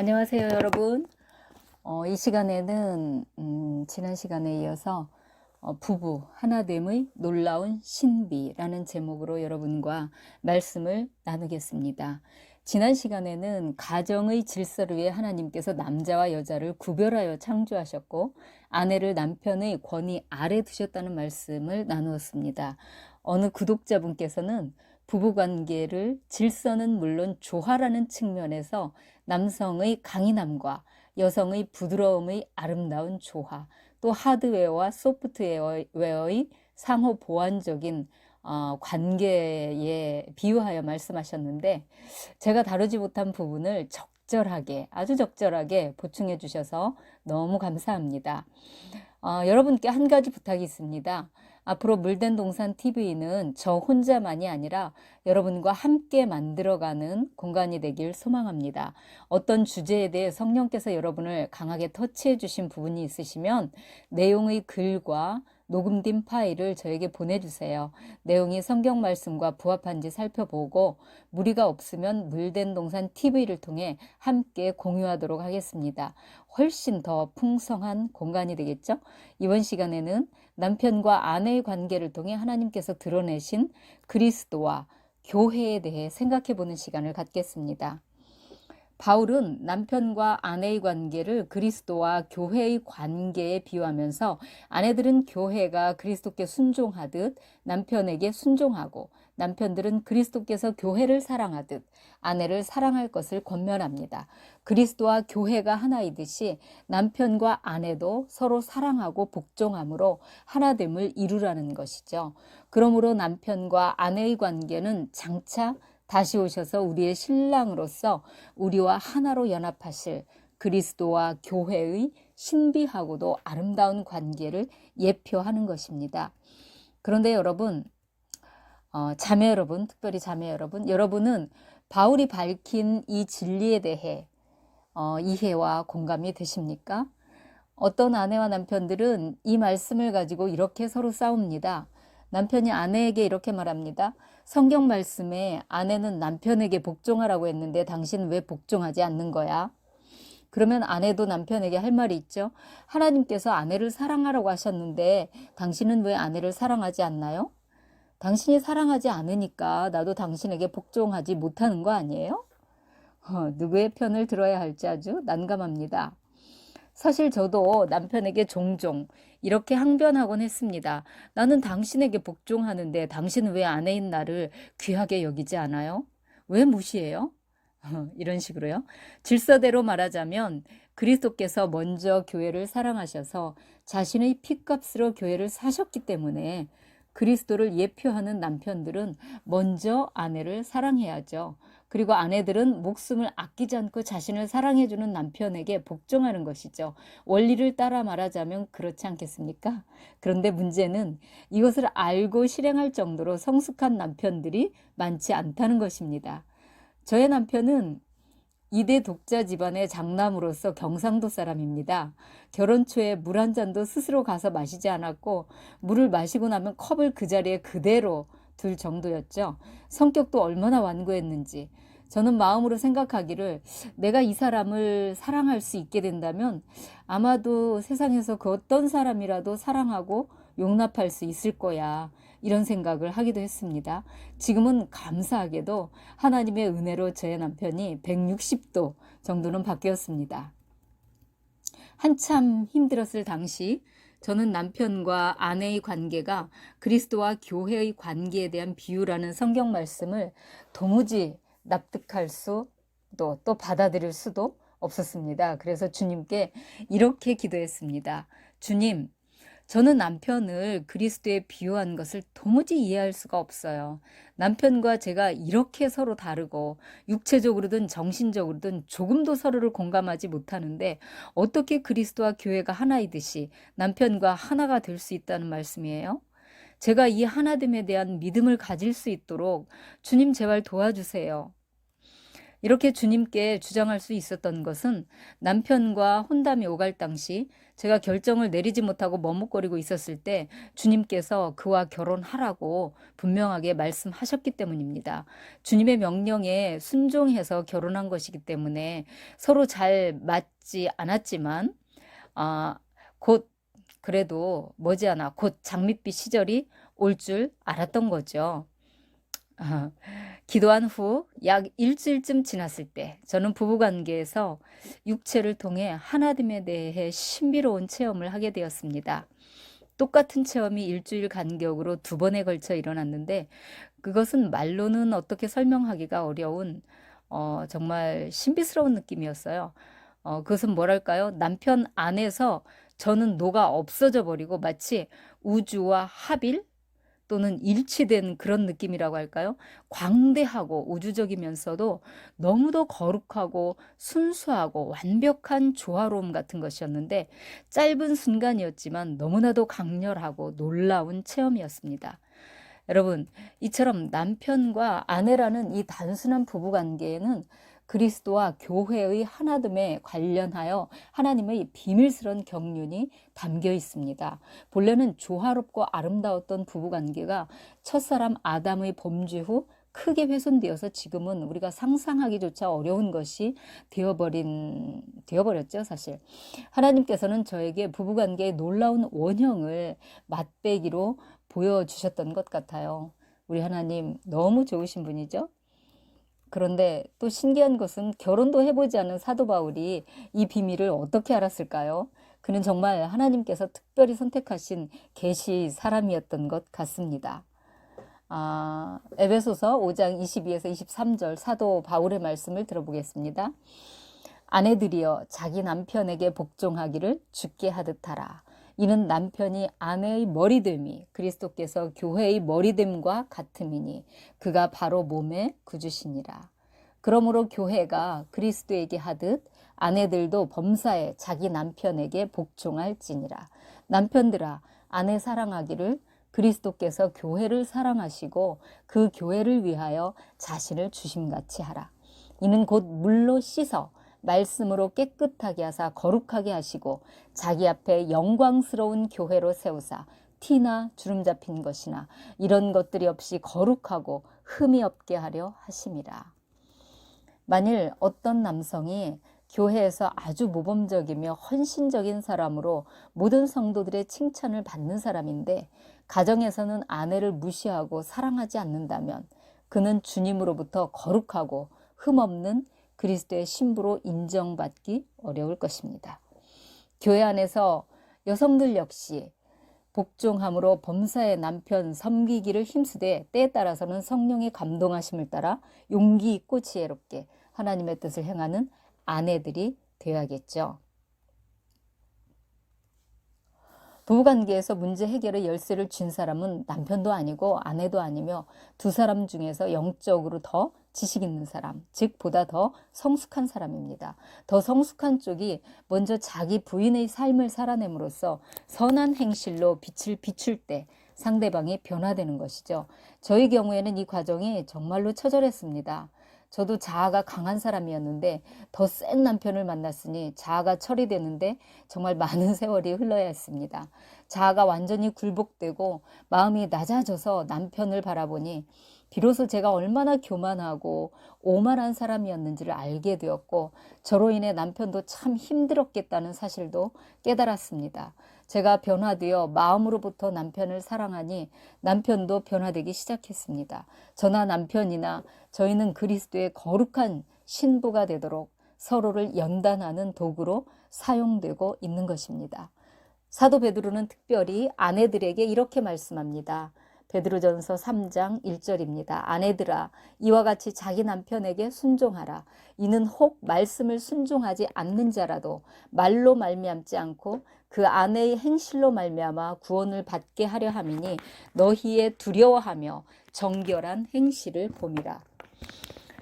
안녕하세요, 여러분. 이 시간에는 지난 시간에 이어서 부부 하나됨의 놀라운 신비라는 제목으로 여러분과 말씀을 나누겠습니다. 지난 시간에는 가정의 질서를 위해 하나님께서 남자와 여자를 구별하여 창조하셨고 아내를 남편의 권위 아래 두셨다는 말씀을 나누었습니다. 어느 구독자분께서는 부부관계를 질서는 물론 조화라는 측면에서 남성의 강인함과 여성의 부드러움의 아름다운 조화, 또 하드웨어와 소프트웨어의 상호 보완적인 관계에 비유하여 말씀하셨는데, 제가 다루지 못한 부분을 적절하게, 아주 적절하게 보충해 주셔서 너무 감사합니다. 여러분께 한 가지 부탁이 있습니다. 앞으로 물된 동산 TV는 저 혼자만이 아니라 여러분과 함께 만들어가는 공간이 되길 소망합니다. 어떤 주제에 대해 성령께서 여러분을 강하게 터치해 주신 부분이 있으시면 내용의 글과 녹음된 파일을 저에게 보내주세요. 내용이 성경 말씀과 부합한지 살펴보고 무리가 없으면 물된 동산 TV를 통해 함께 공유하도록 하겠습니다. 훨씬 더 풍성한 공간이 되겠죠? 이번 시간에는 남편과 아내의 관계를 통해 하나님께서 드러내신 그리스도와 교회에 대해 생각해 보는 시간을 갖겠습니다. 바울은 남편과 아내의 관계를 그리스도와 교회의 관계에 비유하면서 아내들은 교회가 그리스도께 순종하듯 남편에게 순종하고 남편들은 그리스도께서 교회를 사랑하듯 아내를 사랑할 것을 권면합니다. 그리스도와 교회가 하나이듯이 남편과 아내도 서로 사랑하고 복종함으로 하나됨을 이루라는 것이죠. 그러므로 남편과 아내의 관계는 장차 다시 오셔서 우리의 신랑으로서 우리와 하나로 연합하실 그리스도와 교회의 신비하고도 아름다운 관계를 예표하는 것입니다. 그런데 여러분, 자매 여러분, 특별히 자매 여러분, 여러분은 바울이 밝힌 이 진리에 대해 이해와 공감이 되십니까? 어떤 아내와 남편들은 이 말씀을 가지고 이렇게 서로 싸웁니다. 남편이 아내에게 이렇게 말합니다. 성경 말씀에 아내는 남편에게 복종하라고 했는데 당신 왜 복종하지 않는 거야? 그러면 아내도 남편에게 할 말이 있죠. 하나님께서 아내를 사랑하라고 하셨는데 당신은 왜 아내를 사랑하지 않나요? 당신이 사랑하지 않으니까 나도 당신에게 복종하지 못하는 거 아니에요? 누구의 편을 들어야 할지 아주 난감합니다. 사실 저도 남편에게 종종 이렇게 항변하곤 했습니다. 나는 당신에게 복종하는데 당신은 왜 아내인 나를 귀하게 여기지 않아요? 왜 무시해요? 이런 식으로요. 질서대로 말하자면 그리스도께서 먼저 교회를 사랑하셔서 자신의 피값으로 교회를 사셨기 때문에 그리스도를 예표하는 남편들은 먼저 아내를 사랑해야죠. 그리고 아내들은 목숨을 아끼지 않고 자신을 사랑해주는 남편에게 복종하는 것이죠. 원리를 따라 말하자면 그렇지 않겠습니까? 그런데 문제는 이것을 알고 실행할 정도로 성숙한 남편들이 많지 않다는 것입니다. 저의 남편은 2대 독자 집안의 장남으로서 경상도 사람입니다. 결혼 초에 물 한 잔도 스스로 가서 마시지 않았고 물을 마시고 나면 컵을 그 자리에 그대로 둘 정도였죠. 성격도 얼마나 완고했는지. 저는 마음으로 생각하기를 내가 이 사람을 사랑할 수 있게 된다면 아마도 세상에서 그 어떤 사람이라도 사랑하고 용납할 수 있을 거야. 이런 생각을 하기도 했습니다. 지금은 감사하게도 하나님의 은혜로 제 남편이 160도 정도는 바뀌었습니다. 한참 힘들었을 당시 저는 남편과 아내의 관계가 그리스도와 교회의 관계에 대한 비유라는 성경 말씀을 도무지 납득할 수도 또 받아들일 수도 없었습니다. 그래서 주님께 이렇게 기도했습니다. 주님, 저는 남편을 그리스도에 비유한 것을 도무지 이해할 수가 없어요. 남편과 제가 이렇게 서로 다르고 육체적으로든 정신적으로든 조금도 서로를 공감하지 못하는데 어떻게 그리스도와 교회가 하나이듯이 남편과 하나가 될 수 있다는 말씀이에요? 제가 이 하나됨에 대한 믿음을 가질 수 있도록 주님 제발 도와주세요. 이렇게 주님께 주장할 수 있었던 것은 남편과 혼담이 오갈 당시 제가 결정을 내리지 못하고 머뭇거리고 있었을 때 주님께서 그와 결혼하라고 분명하게 말씀하셨기 때문입니다. 주님의 명령에 순종해서 결혼한 것이기 때문에 서로 잘 맞지 않았지만 곧 그래도 머지않아 곧 장밋빛 시절이 올 줄 알았던 거죠. 기도한 후 약 일주일쯤 지났을 때 저는 부부관계에서 육체를 통해 하나님에 대해 신비로운 체험을 하게 되었습니다. 똑같은 체험이 일주일 간격으로 2번에 걸쳐 일어났는데 그것은 말로는 어떻게 설명하기가 어려운 정말 신비스러운 느낌이었어요. 그것은 뭐랄까요? 남편 안에서 저는 녹아 없어져 버리고 마치 우주와 합일 또는 일치된 그런 느낌이라고 할까요? 광대하고 우주적이면서도 너무도 거룩하고 순수하고 완벽한 조화로움 같은 것이었는데 짧은 순간이었지만 너무나도 강렬하고 놀라운 체험이었습니다. 여러분, 이처럼 남편과 아내라는 이 단순한 부부관계에는 그리스도와 교회의 하나됨에 관련하여 하나님의 비밀스러운 경륜이 담겨 있습니다. 본래는 조화롭고 아름다웠던 부부관계가 첫사람 아담의 범죄 후 크게 훼손되어서 지금은 우리가 상상하기조차 어려운 것이 되어버렸죠, 사실. 하나님께서는 저에게 부부관계의 놀라운 원형을 맛배기로 보여주셨던 것 같아요. 우리 하나님 너무 좋으신 분이죠? 그런데 또 신기한 것은 결혼도 해보지 않은 사도 바울이 이 비밀을 어떻게 알았을까요? 그는 정말 하나님께서 특별히 선택하신 계시 사람이었던 것 같습니다. 에베소서 5장 22에서 23절 사도 바울의 말씀을 들어보겠습니다. 아내들이여 자기 남편에게 복종하기를 주께 하듯 하라. 이는 남편이 아내의 머리됨이 그리스도께서 교회의 머리됨과 같음이니 그가 바로 몸의 구주시니라. 그러므로 교회가 그리스도에게 하듯 아내들도 범사에 자기 남편에게 복종할지니라. 남편들아 아내 사랑하기를 그리스도께서 교회를 사랑하시고 그 교회를 위하여 자신을 주심같이 하라. 이는 곧 물로 씻어 말씀으로 깨끗하게 하사 거룩하게 하시고 자기 앞에 영광스러운 교회로 세우사 티나 주름 잡힌 것이나 이런 것들이 없이 거룩하고 흠이 없게 하려 하심이라. 만일 어떤 남성이 교회에서 아주 모범적이며 헌신적인 사람으로 모든 성도들의 칭찬을 받는 사람인데 가정에서는 아내를 무시하고 사랑하지 않는다면 그는 주님으로부터 거룩하고 흠없는 그리스도의 신부로 인정받기 어려울 것입니다. 교회 안에서 여성들 역시 복종함으로 범사의 남편 섬기기를 힘쓰되 때에 따라서는 성령의 감동하심을 따라 용기 있고 지혜롭게 하나님의 뜻을 행하는 아내들이 되어야겠죠. 부부관계에서 문제 해결의 열쇠를 쥔 사람은 남편도 아니고 아내도 아니며 두 사람 중에서 영적으로 더 지식 있는 사람, 즉 보다 더 성숙한 사람입니다. 더 성숙한 쪽이 먼저 자기 부인의 삶을 살아냄으로써 선한 행실로 빛을 비출 때 상대방이 변화되는 것이죠. 저희 경우에는 이 과정이 정말로 처절했습니다. 저도 자아가 강한 사람이었는데 더 센 남편을 만났으니 자아가 처리되는데 정말 많은 세월이 흘러야 했습니다. 자아가 완전히 굴복되고 마음이 낮아져서 남편을 바라보니 비로소 제가 얼마나 교만하고 오만한 사람이었는지를 알게 되었고 저로 인해 남편도 참 힘들었겠다는 사실도 깨달았습니다. 제가 변화되어 마음으로부터 남편을 사랑하니 남편도 변화되기 시작했습니다. 저나 남편이나 저희는 그리스도의 거룩한 신부가 되도록 서로를 연단하는 도구로 사용되고 있는 것입니다. 사도 베드로는 특별히 아내들에게 이렇게 말씀합니다. 베드로전서 3장 1절입니다. 아내들아 이와 같이 자기 남편에게 순종하라. 이는 혹 말씀을 순종하지 않는 자라도 말로 말미암지 않고 그 아내의 행실로 말미암아 구원을 받게 하려 함이니 너희의 두려워하며 정결한 행실을 봄이라.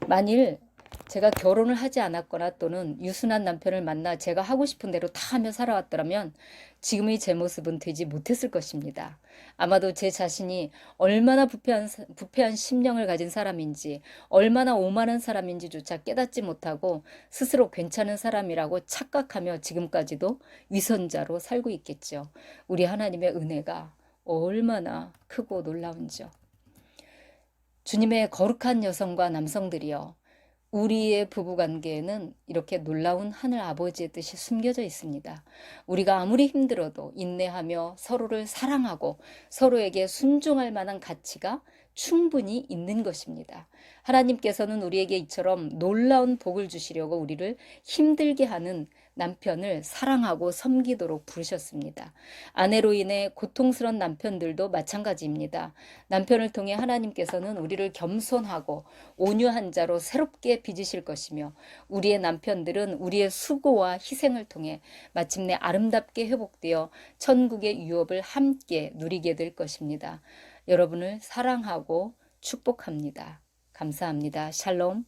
만일 제가 결혼을 하지 않았거나 또는 유순한 남편을 만나 제가 하고 싶은 대로 다 하며 살아왔더라면 지금의 제 모습은 되지 못했을 것입니다. 아마도 제 자신이 얼마나 부패한 심령을 가진 사람인지, 얼마나 오만한 사람인지조차 깨닫지 못하고 스스로 괜찮은 사람이라고 착각하며 지금까지도 위선자로 살고 있겠죠. 우리 하나님의 은혜가 얼마나 크고 놀라운지요. 주님의 거룩한 여성과 남성들이여, 우리의 부부관계에는 이렇게 놀라운 하늘 아버지의 뜻이 숨겨져 있습니다. 우리가 아무리 힘들어도 인내하며 서로를 사랑하고 서로에게 순종할 만한 가치가 충분히 있는 것입니다. 하나님께서는 우리에게 이처럼 놀라운 복을 주시려고 우리를 힘들게 하는 남편을 사랑하고 섬기도록 부르셨습니다. 아내로 인해 고통스러운 남편들도 마찬가지입니다. 남편을 통해 하나님께서는 우리를 겸손하고 온유한 자로 새롭게 빚으실 것이며, 우리의 남편들은 우리의 수고와 희생을 통해 마침내 아름답게 회복되어 천국의 유업을 함께 누리게 될 것입니다. 여러분을 사랑하고 축복합니다. 감사합니다. 샬롬.